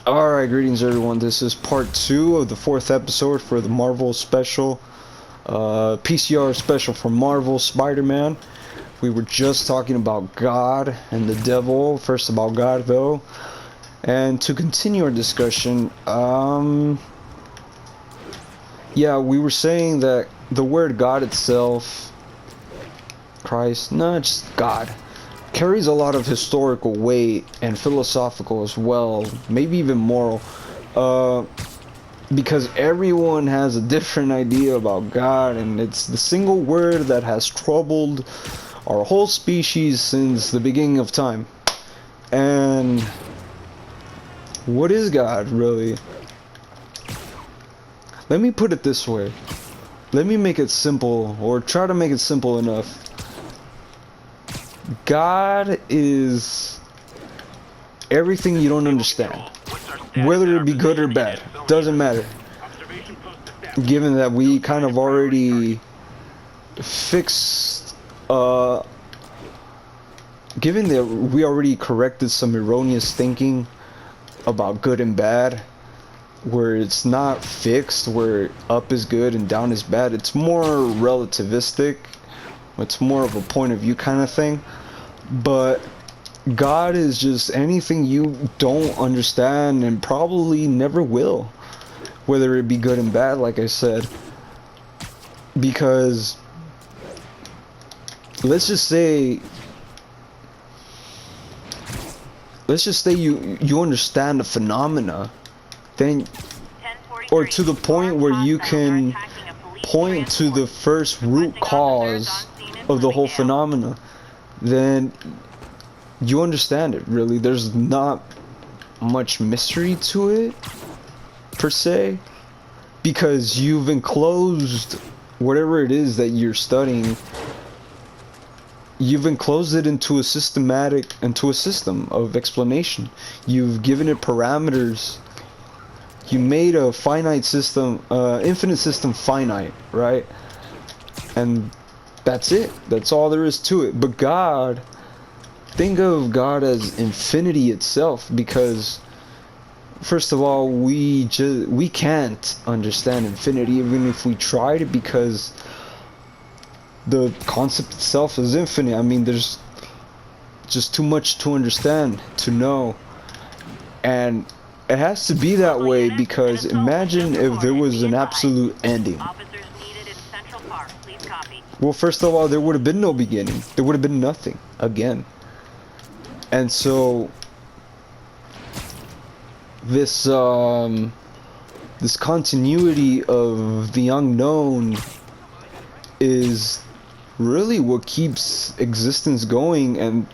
Alright, greetings everyone. This is part 2 of the 4th episode for the Marvel special. PCR special for Marvel Spider-Man. We were just talking about God and the devil. First about God though. And to continue our discussion, yeah, we were saying that the word God itself, Christ, no, just God, carries a lot of historical weight and philosophical as well, maybe even moral, because everyone has a different idea about God, and it's the single word that has troubled our whole species since the beginning of time. And what is God really? Let me put it this way. Let me make it simple, or try to make it simple enough. God is everything you don't understand, whether it be good or bad, doesn't matter. Given that we kind of already fixed, given that we already corrected some erroneous thinking about good and bad, where it's not fixed, where up is good and down is bad, it's more relativistic. It's more of a point of view kind of thing. But God is just anything you don't understand and probably never will, whether it be good and bad, like I said. Because let's just say you understand the phenomena, then, or to the point where you can point to the first root cause of the whole phenomena, then you understand it. Really, there's not much mystery to it per se, because you've enclosed whatever it is that you're studying, you've enclosed it into a system of explanation. You've given it parameters. You made a finite system, infinite system finite, right? And that's it. That's all there is to it. But God, think of God as infinity itself, because first of all, we can't understand infinity even if we tried it, because the concept itself is infinite. I mean, there's just too much to understand, to know. And it has to be that way, because imagine if there was an absolute ending. Well, first of all, there would have been no beginning. There would have been nothing again. And so this this continuity of the unknown is really what keeps existence going, and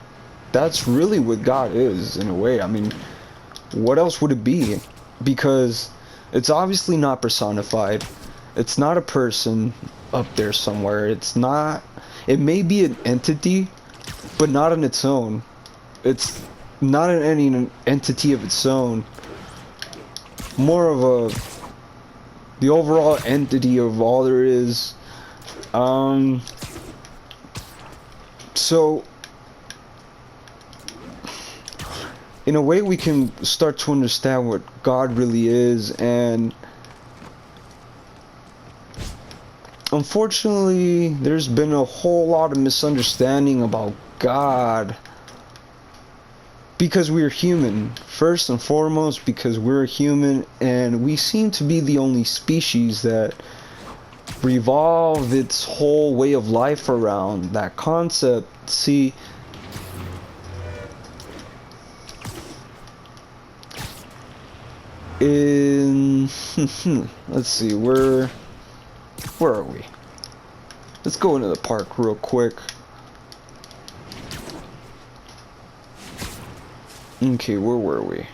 that's really what God is, in a way. I mean, what else would it be? Because it's obviously not personified. It's not a person up there somewhere. It's not. It may be an entity, but not on its own. It's not any entity of its own. More of the overall entity of all there is. So in a way, we can start to understand what God really is. And unfortunately, there's been a whole lot of misunderstanding about God, because we're human. First and foremost, because we're human, and we seem to be the only species that revolve its whole way of life around that concept. See, let's see, where are we? Let's go into the park real quick. Okay, where were we?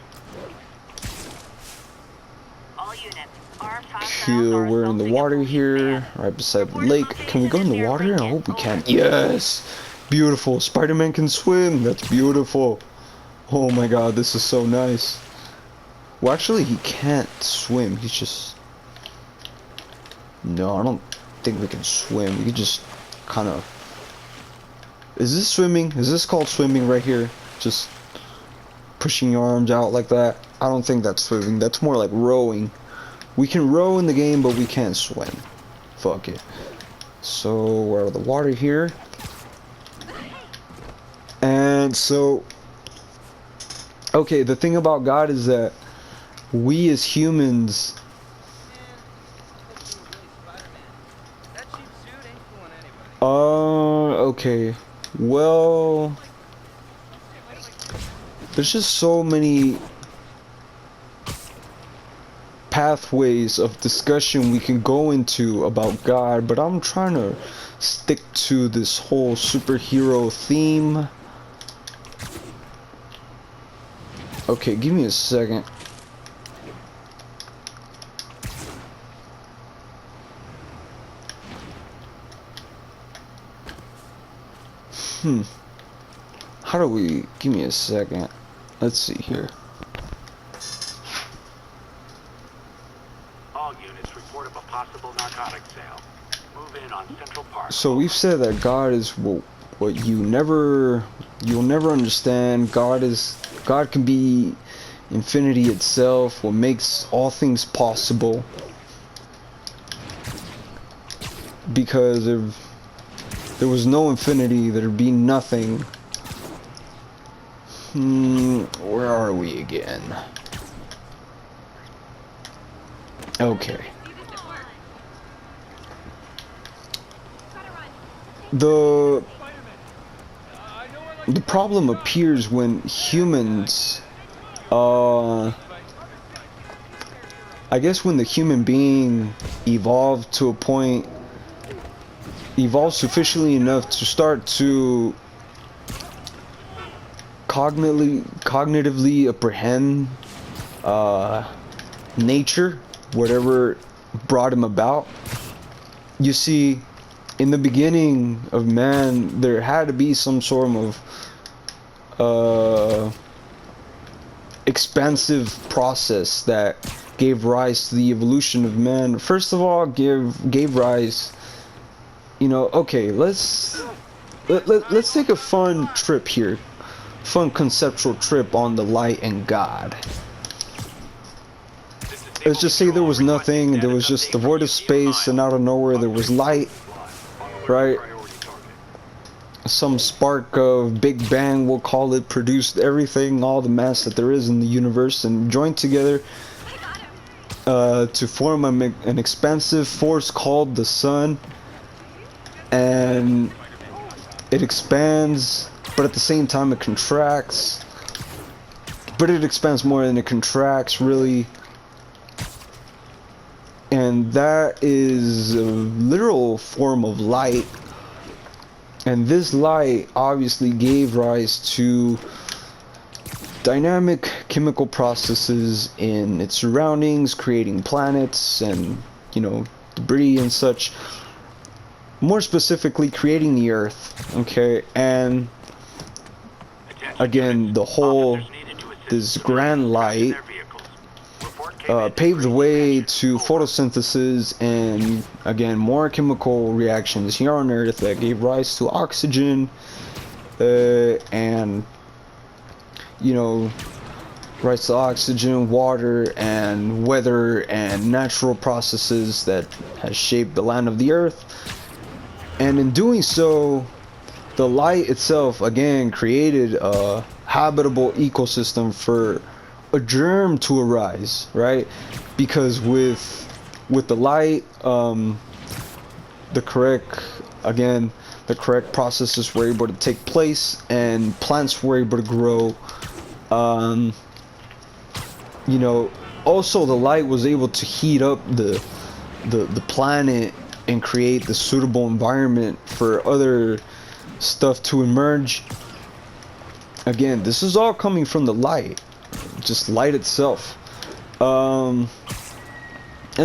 Here, we're in the water here, right beside the lake. Can we go in the water? I hope we can. Yes! Beautiful. Spider-Man can swim. That's beautiful. Oh my god, this is so nice. Well, actually, he can't swim. He's just... No, I don't think we can swim. We can just kind of... Is this swimming? Is this called swimming right here? Just pushing your arms out like that. I don't think that's swimming. That's more like rowing. We can row in the game, but we can't swim. Fuck it. So we're out of the water here. And so, okay, the thing about God is that we as humans, okay, well, there's just so many pathways of discussion we can go into about God, but I'm trying to stick to this whole superhero theme. Okay, give me a second. How do we... Give me a second. Let's see here. All units report of a possible narcotic sale. Move in on Central Park. So we've said that God is what you'll never understand. God can be infinity itself, what makes all things possible. Because if there was no infinity, there'd be nothing. Where are we again? Okay. The problem appears when humans, I guess when the human being evolved to a point, evolved sufficiently enough to start to cognitively apprehend nature, whatever brought him about. You see, in the beginning of man, there had to be some sort of expansive process that gave rise to the evolution of man. First of all, gave rise, you know, okay, let's take a fun trip here. Fun conceptual trip on the light and God. Let's just say there was nothing, there was just the void of space, and out of nowhere there was light, right? Some spark of Big Bang, we'll call it, produced everything, all the mass that there is in the universe, and joined together to form an expansive force called the sun. And it expands, but at the same time it contracts. But it expands more than it contracts, really. And that is a literal form of light. And this light obviously gave rise to dynamic chemical processes in its surroundings, creating planets and, you know, debris and such. More specifically, creating the Earth, okay? And again, this grand light paved the way to photosynthesis and, again, more chemical reactions here on Earth that gave rise to oxygen and, you know, rise to oxygen, water, and weather and natural processes that has shaped the land of the Earth. And in doing so, the light itself, again, created a habitable ecosystem for a germ to arise, right? Because with the light, the correct processes were able to take place, and plants were able to grow. You know, also the light was able to heat up the planet and create the suitable environment for other stuff to emerge. Again, this is all coming from the light, just light itself. And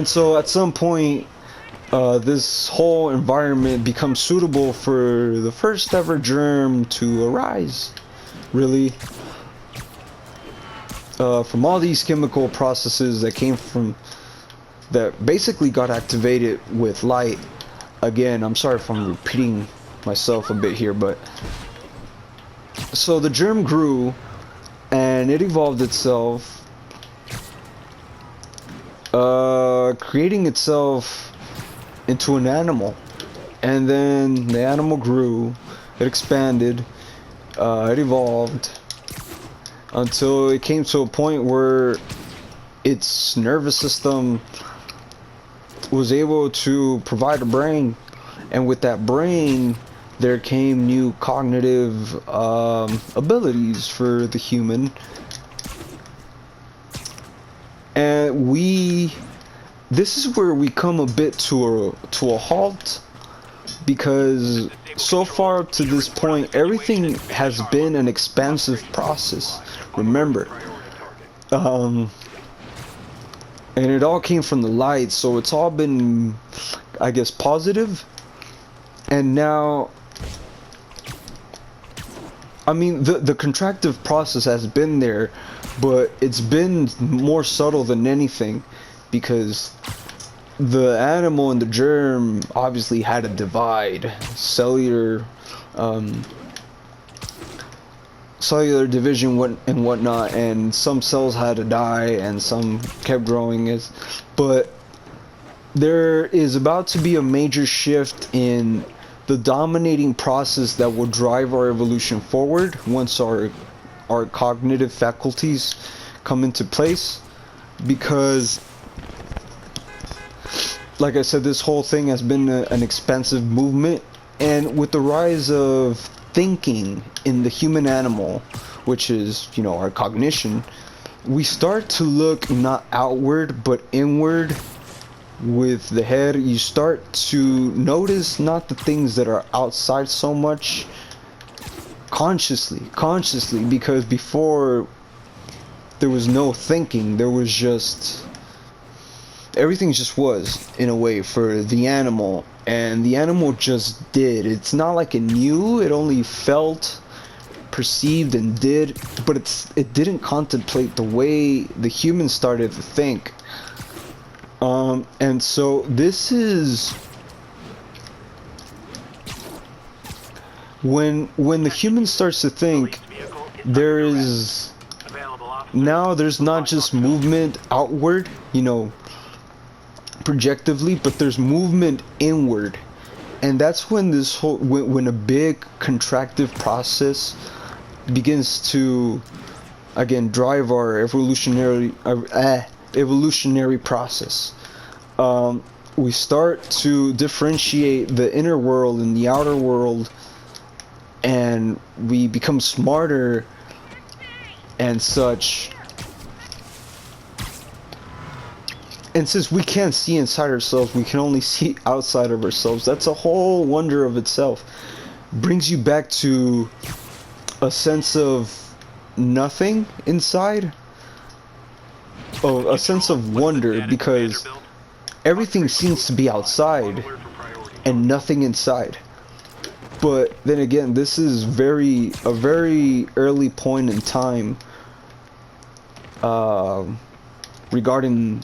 so at some point, this whole environment becomes suitable for the first ever germ to arise, really. From all these chemical processes that came from, that basically got activated with light. Again, I'm sorry if I'm repeating myself a bit here, but so the germ grew and it evolved itself creating itself into an animal. And then the animal grew, it expanded, it evolved, until it came to a point where its nervous system was able to provide a brain. And with that brain, there came new cognitive abilities for the human. And this is where we come a bit to a halt, because so far up to this point, everything has been an expansive process. Remember, and it all came from the light, so it's all been, I guess, positive. And now, I mean, the contractive process has been there, but it's been more subtle than anything, because the animal and the germ obviously had a divide, cellular division and whatnot, and some cells had to die and some kept growing. But there is about to be a major shift in the dominating process that will drive our evolution forward once our cognitive faculties come into place, because like I said, this whole thing has been an expansive movement, and with the rise of thinking in the human animal, which is, you know, our cognition, we start to look not outward but inward. With the head, you start to notice not the things that are outside so much, consciously, because before there was no thinking, there was just everything just was, in a way, for the animal, and the animal just did. It's not like it knew, it only felt, perceived, and did, but it didn't contemplate the way the human started to think. And so this is when the human starts to think, there's not just movement outward, you know, projectively, but there's movement inward. And that's when this whole when a big contractive process begins to again drive our evolutionary process. We start to differentiate the inner world and the outer world, and we become smarter and such. And since we can't see inside ourselves, we can only see outside of ourselves. That's a whole wonder of itself. Brings you back to a sense of nothing inside. Oh, a sense of wonder, because everything seems to be outside and nothing inside. But then again, this is a very early point in time regarding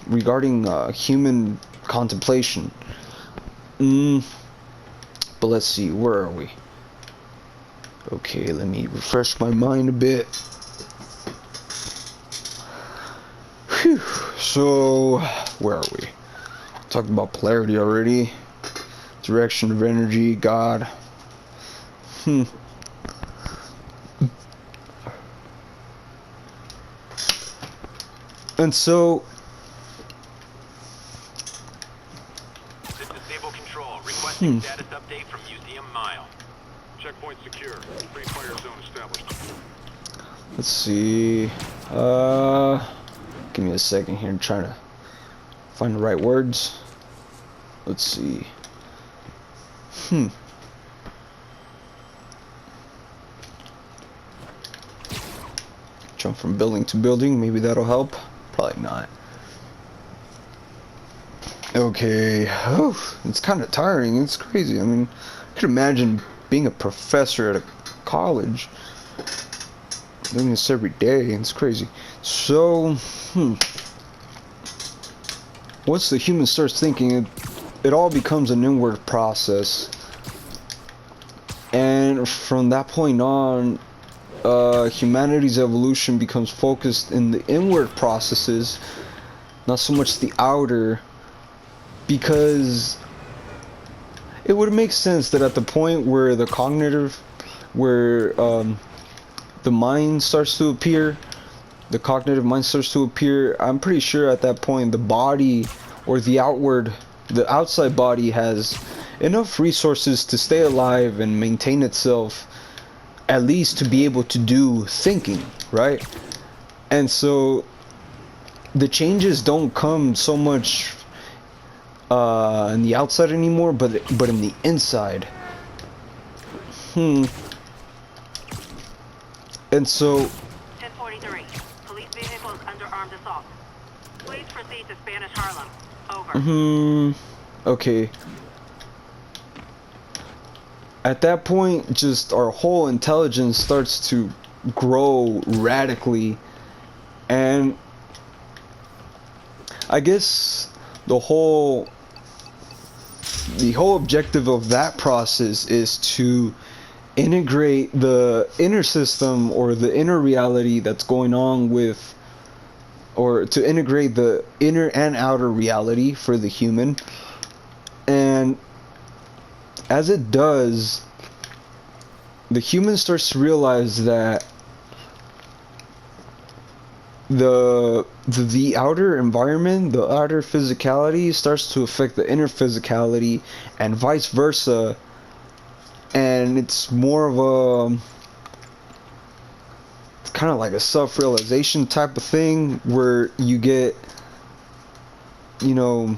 human contemplation. But let's see, where are we? Okay, let me refresh my mind a bit. Whew. So, where are we? Talked about polarity already. Direction of energy, God. And so, Disable control. Requesting status update from Museum Mile. Checkpoint secure. Free fire zone established. let's see. Give me a second here. I'm trying to find the right words. Let's see. Jump from building to building. Maybe that'll help. Probably not. Okay. It's kind of tiring. It's crazy. I mean, I could imagine being a professor at a college, doing this every day. It's crazy. So, once the human starts thinking, it all becomes an inward process. And from that point on, humanity's evolution becomes focused in the inward processes, not so much the outer, because it would make sense that at the point where the cognitive, where the mind starts to appear, the cognitive mind starts to appear, I'm pretty sure at that point the body, or the outside body, has enough resources to stay alive and maintain itself, at least to be able to do thinking, right? And so the changes don't come so much in the outside anymore, but in the inside. And so 1043. Police vehicles under armed assault. Please proceed to Spanish Harlem. Over. okay. At that point, just our whole intelligence starts to grow radically, and I guess the whole objective of that process is to integrate the inner system, or the inner reality that's going on with, or to integrate the inner and outer reality for the human. And as it does, the human starts to realize that the outer environment, the outer physicality, starts to affect the inner physicality, and vice versa. And it's more of a, it's kind of like a self-realization type of thing, where you get, you know,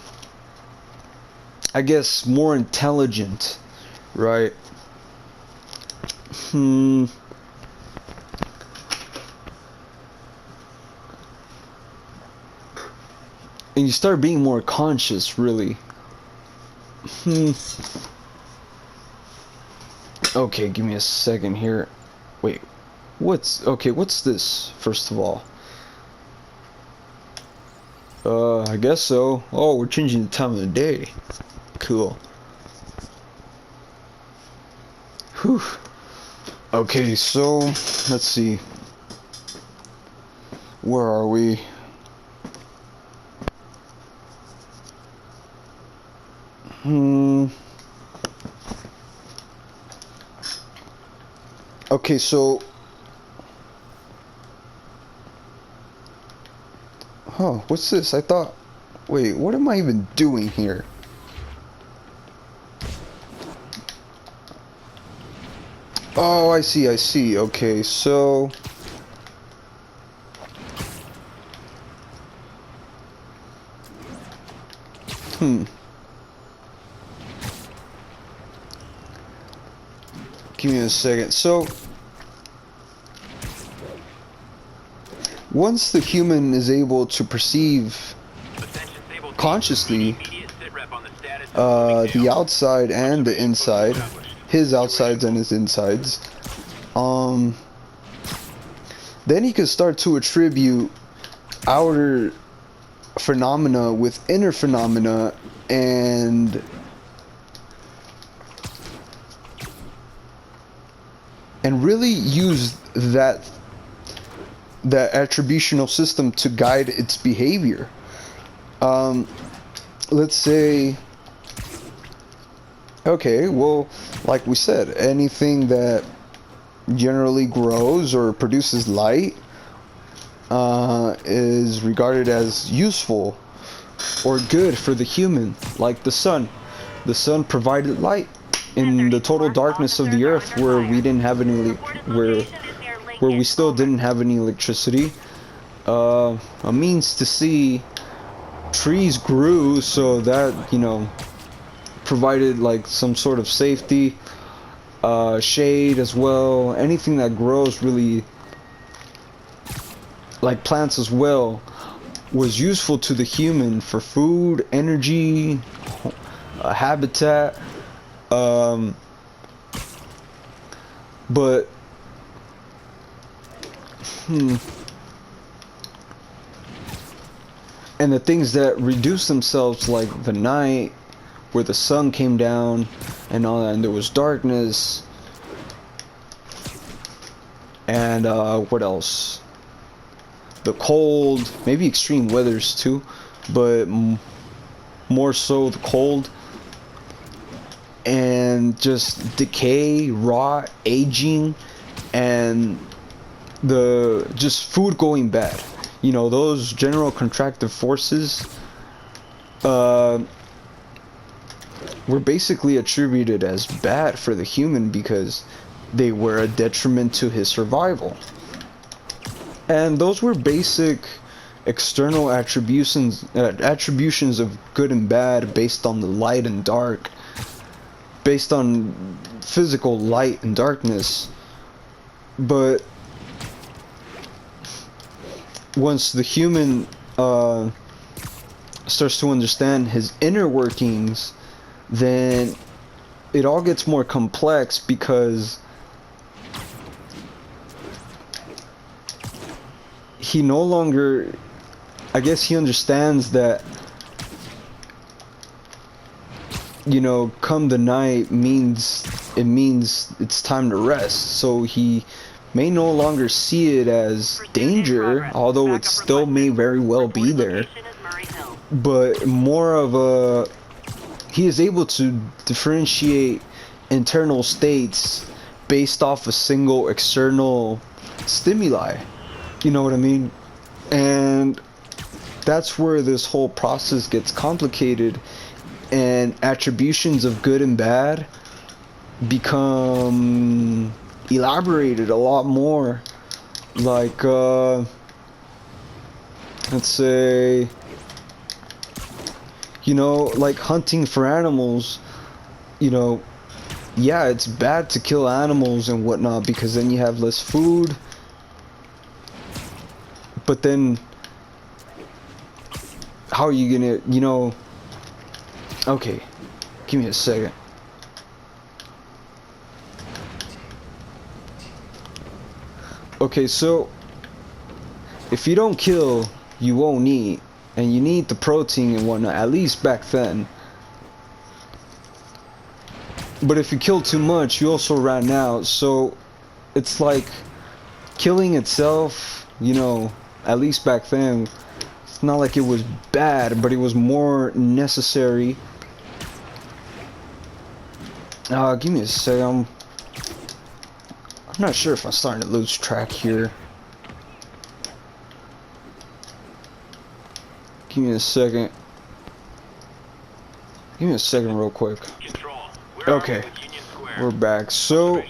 I guess more intelligent, right? And you start being more conscious, really. Okay, give me a second here. Wait, what's this, first of all? I guess so. Oh, we're changing the time of the day. Cool. Whew. Okay, so let's see. Where are we? Okay, so what's this? I thought, wait, what am I even doing here? Oh, I see. Okay, so give me a second. So once the human is able to perceive consciously the outside and the inside, his outsides and his insides, then he can start to attribute outer phenomena with inner phenomena, and really use that attributional system to guide its behavior. Let's say, okay, well, like we said, anything that generally grows or produces light is regarded as useful or good for the human, like the sun. The sun provided light in the total darkness of the earth, where we didn't have any, where we still didn't have any electricity. A means to see. Trees grew, so that, you know, provided like some sort of safety, shade as well. Anything that grows, really, like plants as well, was useful to the human for food, energy, habitat. But and the things that reduce themselves, like the night, where the sun came down and all that, and there was darkness, and what else? The cold, maybe extreme weathers too. but more so the cold and just decay, rot, aging, and the just food going bad. You know, those general contractive forces were basically attributed as bad for the human because they were a detriment to his survival. And those were basic external attributions of good and bad based on the light and dark, based on physical light and darkness. But once the human starts to understand his inner workings, then it all gets more complex because he no longer, I guess he understands that, you know, come the night means it's time to rest. So he may no longer see it as danger, although it still may very well be there, but more of a, he is able to differentiate internal states based off a single external stimuli. You know what I mean? And that's where this whole process gets complicated, and attributions of good and bad become elaborated a lot more. Like, let's say, you know, like hunting for animals, you know, yeah, it's bad to kill animals and whatnot because then you have less food. But then, how are you gonna, you know, okay, give me a second. Okay, so, if you don't kill, you won't eat, and you need the protein and whatnot, at least back then. But if you kill too much, you also ran out, so it's like killing itself, you know, at least back then, it's not like it was bad, but it was more necessary. Give me a second. I'm not sure if I'm starting to lose track here. Give me a second. Give me a second real quick. Okay, we're back. So,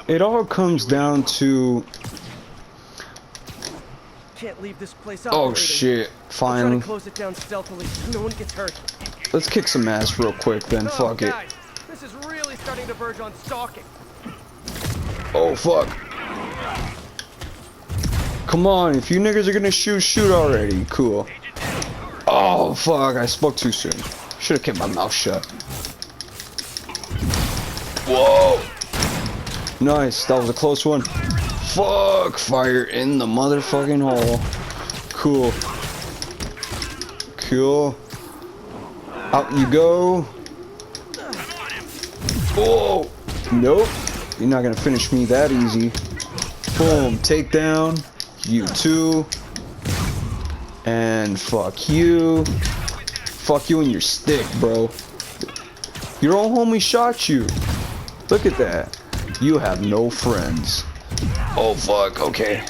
it all comes down to... Can't leave this place Oh operating. shit, I'm finally. trying to close it down stealthily so no one gets hurt. Let's kick some ass real quick then, fuck it. Guys, this is really starting to verge on stalking. Oh fuck. Come on, if you niggas are gonna shoot, shoot already. Cool. Oh fuck, I spoke too soon. Should've kept my mouth shut. Whoa! Nice, that was a close one. Fuck, fire in the motherfucking hole. Cool. Cool. Out you go. Oh! Nope. You're not gonna finish me that easy. Boom, takedown. You too. And fuck you. Fuck you and your stick, bro. Your own homie shot you. Look at that. You have no friends. Oh fuck, okay.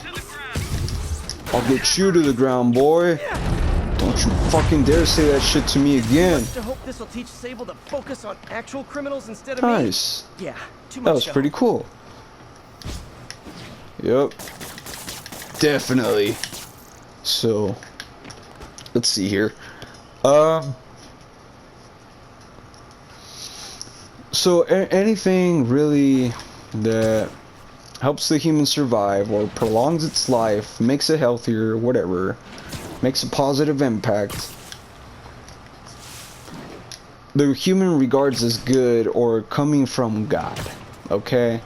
I'll get you to the ground, boy. Don't you fucking dare say that shit to me again. I hope this will teach Sable to focus on actual criminals instead of Nice. me. Yeah, too much. That was pretty cool. Yep. Definitely. So, let's see here. So anything really that helps the human survive or prolongs its life, makes it healthier, whatever, makes a positive impact, the human regards as good or coming from God, okay?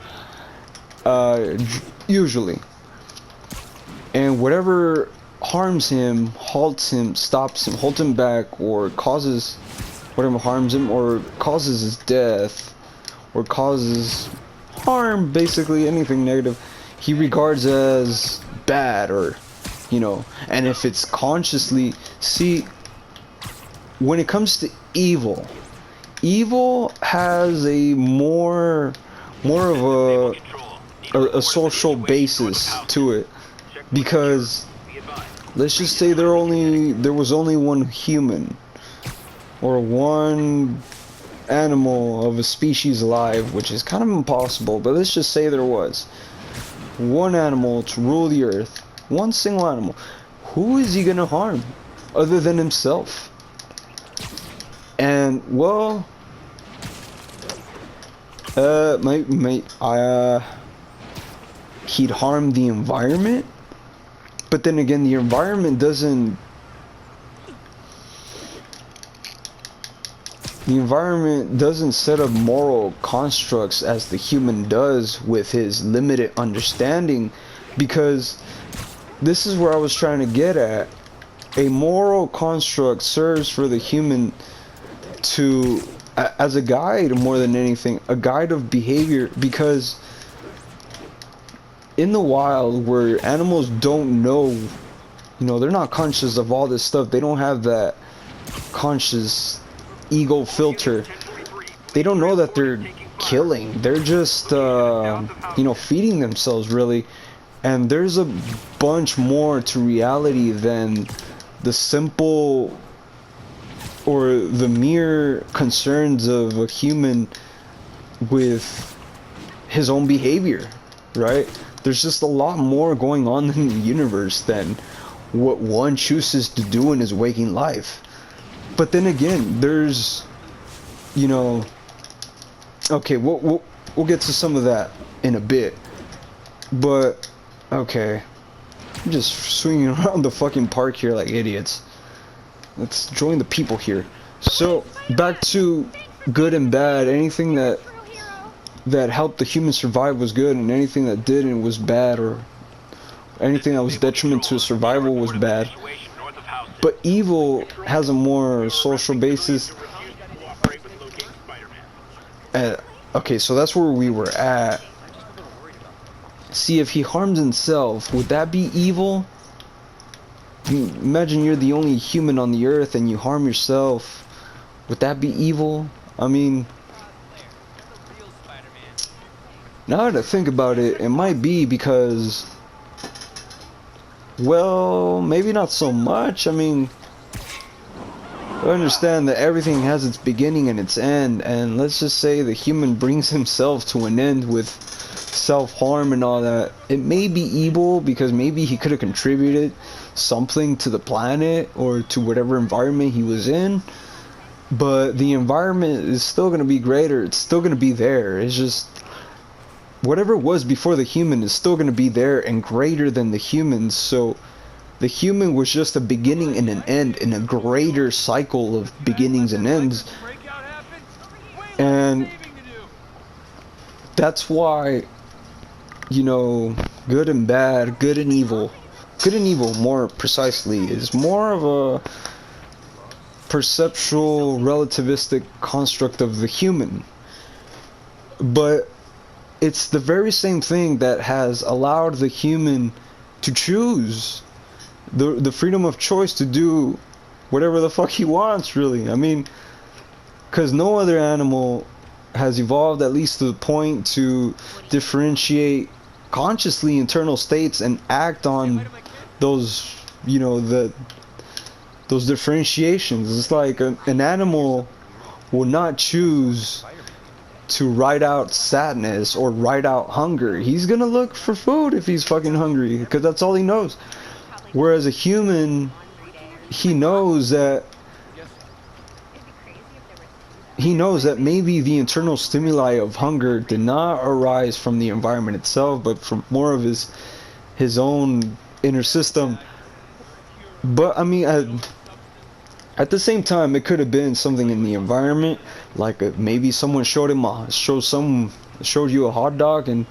Usually. And whatever harms him, halts him, stops him, holds him back, or causes whatever harms him, or causes his death, or causes harm, basically anything negative, he regards as bad, or, you know, and if it's consciously, see, when it comes to evil, evil has a more of a social basis to it, because let's just say there was only one human or one animal of a species alive, which is kind of impossible, but let's just say there was one animal to rule the earth, one single animal. Who is he gonna harm other than himself? And well, he'd harm the environment, but then again, the environment doesn't set up moral constructs as the human does with his limited understanding, because this is where I was trying to get at. A moral construct serves for the human to as a guide more than anything, a guide of behavior, because in the wild where animals don't know, they're not conscious of all this stuff, they don't have that conscious ego filter, they don't know that they're killing, they're just feeding themselves really. And there's a bunch more to reality than the simple or the mere concerns of a human with his own behavior, right? There's just a lot more going on in the universe than what one chooses to do in his waking life. But then again, there's, okay, we'll get to some of that in a bit. But okay, I'm just swinging around the fucking park here like idiots. Let's join the people here. So back to good and bad. Anything that helped the human survive was good, and anything that didn't was bad, or anything that was detriment to survival was bad. But evil has a more social basis. Okay, so that's where we were at. See, if he harms himself, would that be evil? Imagine you're the only human on the earth and you harm yourself. Would that be evil? I mean, now that I think about it, it might be, because, well, maybe not so much. I mean, I understand that everything has its beginning and its end, and let's just say the human brings himself to an end with self-harm and all that. It may be evil because maybe he could have contributed something to the planet or to whatever environment he was in, but the environment is still going to be greater. It's still going to be there. It's just whatever was before the human is still going to be there and greater than the human. So the human was just a beginning and an end in a greater cycle of beginnings and ends. And that's why, good and bad, good and evil more precisely, is more of a perceptual relativistic construct of the human. But it's the very same thing that has allowed the human to choose, the freedom of choice to do whatever the fuck he wants, really. I mean, because no other animal has evolved at least to the point to differentiate consciously internal states and act on those, those differentiations. It's like an animal will not choose to ride out sadness or ride out hunger. He's gonna look for food if he's fucking hungry, because that's all he knows. Whereas a human, he knows that maybe the internal stimuli of hunger did not arise from the environment itself, but from more of his own inner system. But I mean, at the same time, it could have been something in the environment, like maybe someone showed you a hot dog and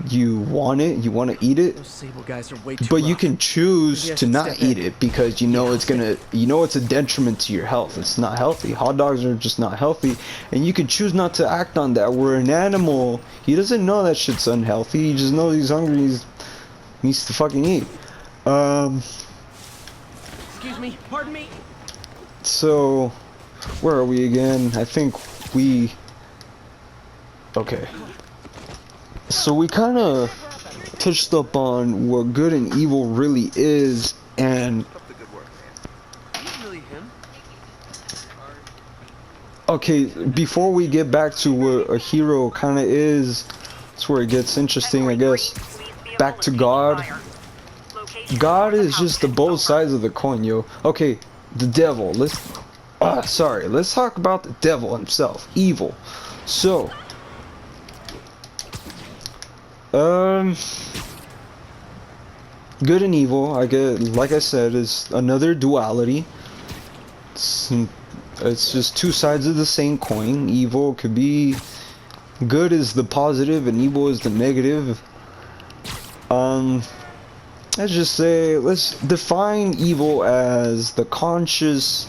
you want to eat it, Those Sable guys are way too but you rough. can choose Maybe I to should not step eat in. it because it's a detriment to your health. It's not healthy. Hot dogs are just not healthy, and you can choose not to act on that. Where an animal, he doesn't know that shit's unhealthy. He just knows he's hungry. He needs to fucking eat. Excuse me, pardon me. So, where are we again? I think we... Okay. So we kind of touched up on what good and evil really is, and... Keep up the good work, man. Is it really him? Okay, before we get back to what a hero kind of is, that's where it gets interesting, I guess. Back to God. God is just the both sides of the coin, yo. Okay, the devil. Let's talk about the devil himself. Evil. So, good and evil, I get, like I said, is another duality. It's just two sides of the same coin. Evil could be, good is the positive and evil is the negative. Let's just say, let's define evil as the conscious,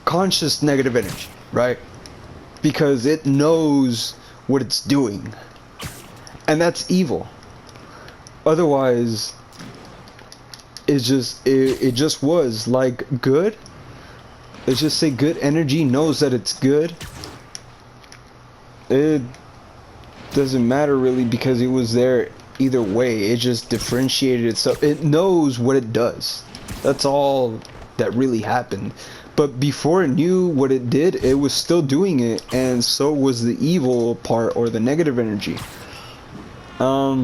conscious negative energy, right? Because it knows what it's doing, and that's evil. Otherwise, it just was like good. Let's just say good energy knows that it's good. It doesn't matter really, because it was there either way. It just differentiated itself. It knows what it does. That's all that really happened. But before it knew what it did, it was still doing it, and so was the evil part, or the negative energy. Yeah,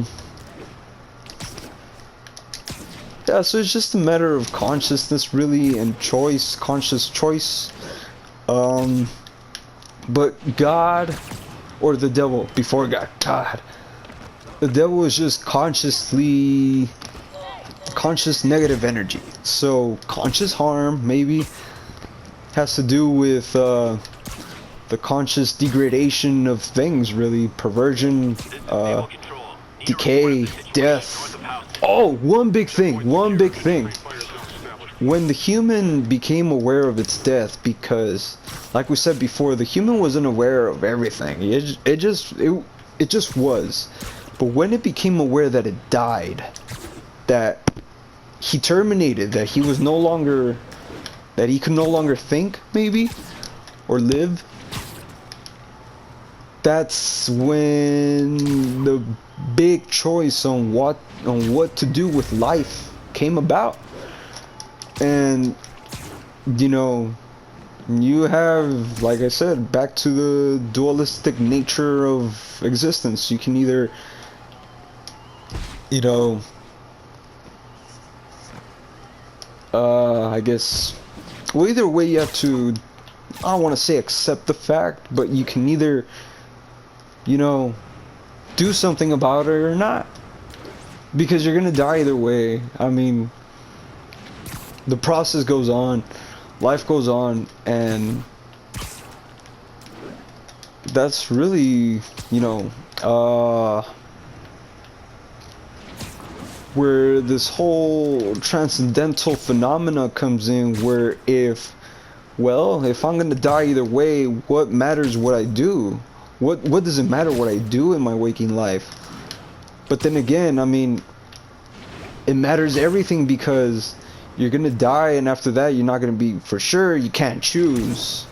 so it's just a matter of consciousness really, and choice, conscious choice. But God, or the devil before God, the devil is just conscious negative energy. So conscious harm maybe has to do with the conscious degradation of things, really. Perversion, decay, death. Oh, one big thing. When the human became aware of its death, because, like we said before, the human wasn't aware of everything. It just was. But when it became aware that it died, that he terminated, that he was no longer, that he could no longer think, maybe, or live, that's when the big choice on what to do with life came about. And you know, you have, like I said, back to the dualistic nature of existence. You can either, you know, I guess, well, either way you have to, I don't want to say accept the fact, but you can either, you know, do something about it or not, because you're gonna die either way. I mean, the process goes on, life goes on, and that's really, you know, where this whole transcendental phenomena comes in, where if I'm gonna die either way, what matters what I do? What does it matter what I do in my waking life? But then again, I mean, it matters everything, because you're gonna die, and after that you're not gonna be, for sure, you can't choose.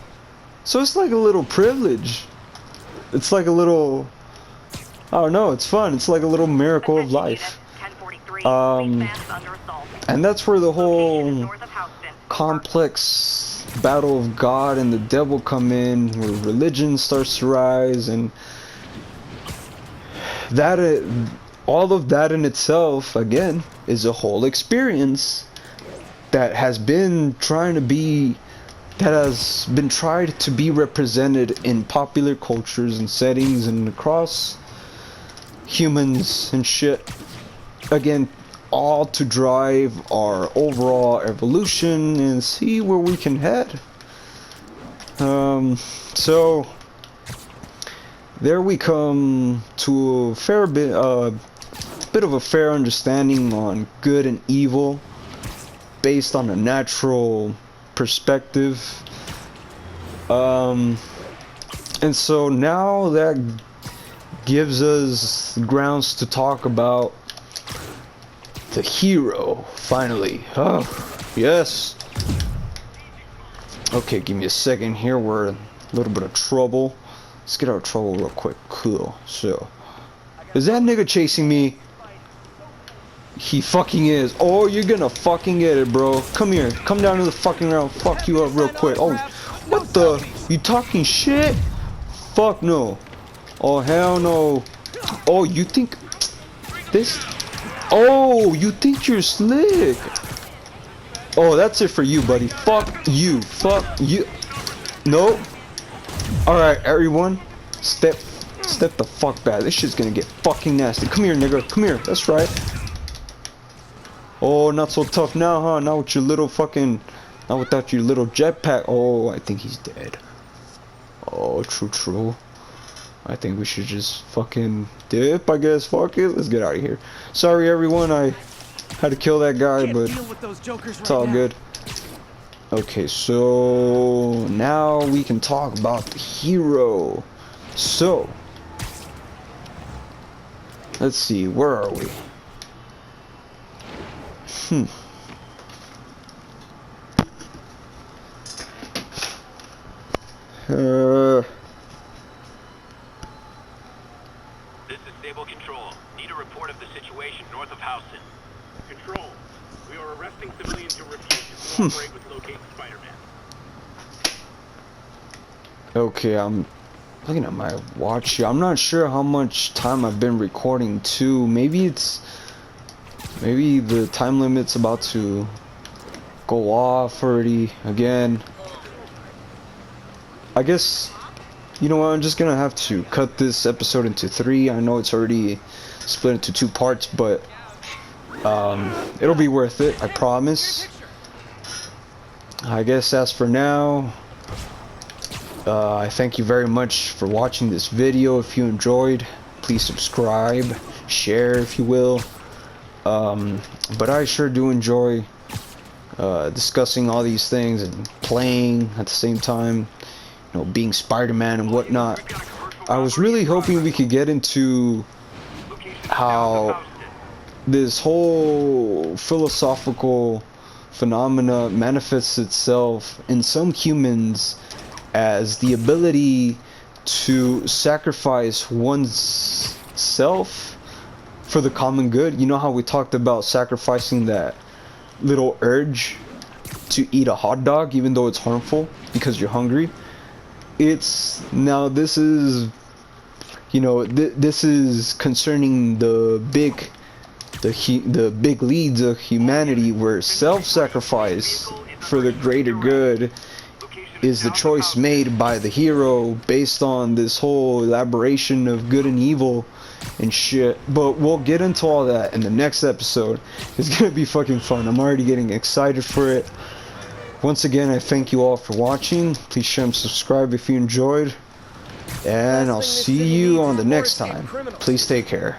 So it's like a little privilege. It's like a little, I don't know, it's fun. It's like a little miracle of life. And that's where the whole complex battle of God and the devil come in, where religion starts to rise, and that all of that in itself, again, is a whole experience that has been tried to be represented in popular cultures and settings and across humans and shit. Again, all to drive our overall evolution and see where we can head. So there we come to a fair bit, bit of a fair understanding on good and evil, based on a natural perspective. And so now that gives us grounds to talk about The hero, finally. Oh, yes. Okay, give me a second here. We're in a little bit of trouble. Let's get out of trouble real quick. Cool. So, is that nigga chasing me? He fucking is. Oh, you're gonna fucking get it, bro. Come here. Come down to the fucking ground. Fuck you up real quick. Oh, what the? You talking shit? Fuck no. Oh, hell no. Oh, you think this? Oh, you think you're slick? Oh, that's it for you, buddy. Fuck you. Fuck you. No. Alright, everyone. Step the fuck back. This shit's gonna get fucking nasty. Come here, nigga. Come here. That's right. Oh, not so tough now, huh? Not with your little fucking... Not without your little jetpack. Oh, I think he's dead. Oh, true. I think we should just fucking dip, I guess. Fuck it. Let's get out of here. Sorry, everyone. I had to kill that guy, but it's all good. Okay, so now we can talk about the hero. So, let's see. Where are we? This is Stable Control. Need a report of the situation north of Houston. Control. We are arresting civilians who refuse to cooperate with locating Spider-Man. Okay, I'm looking at my watch here. I'm not sure how much time I've been recording too. Maybe the time limit's about to go off already again. I guess, you know what, I'm just gonna have to cut this episode into 3. I know it's already split into 2 parts, but it'll be worth it, I promise. I guess as for now, I thank you very much for watching this video. If you enjoyed, please subscribe, share if you will. But I sure do enjoy discussing all these things and playing at the same time, you know, being Spider-Man and whatnot. I was really hoping we could get into how this whole philosophical phenomena manifests itself in some humans as the ability to sacrifice one's self for the common good. You know how we talked about sacrificing that little urge to eat a hot dog even though it's harmful because you're hungry? This is, you know, this is concerning the big leads of humanity, where self-sacrifice for the greater good is the choice made by the hero based on this whole elaboration of good and evil and shit. But we'll get into all that in the next episode. It's gonna be fucking fun. I'm already getting excited for it. Once again, I thank you all for watching. Please share and subscribe if you enjoyed, and I'll see you on the next time. Please take care.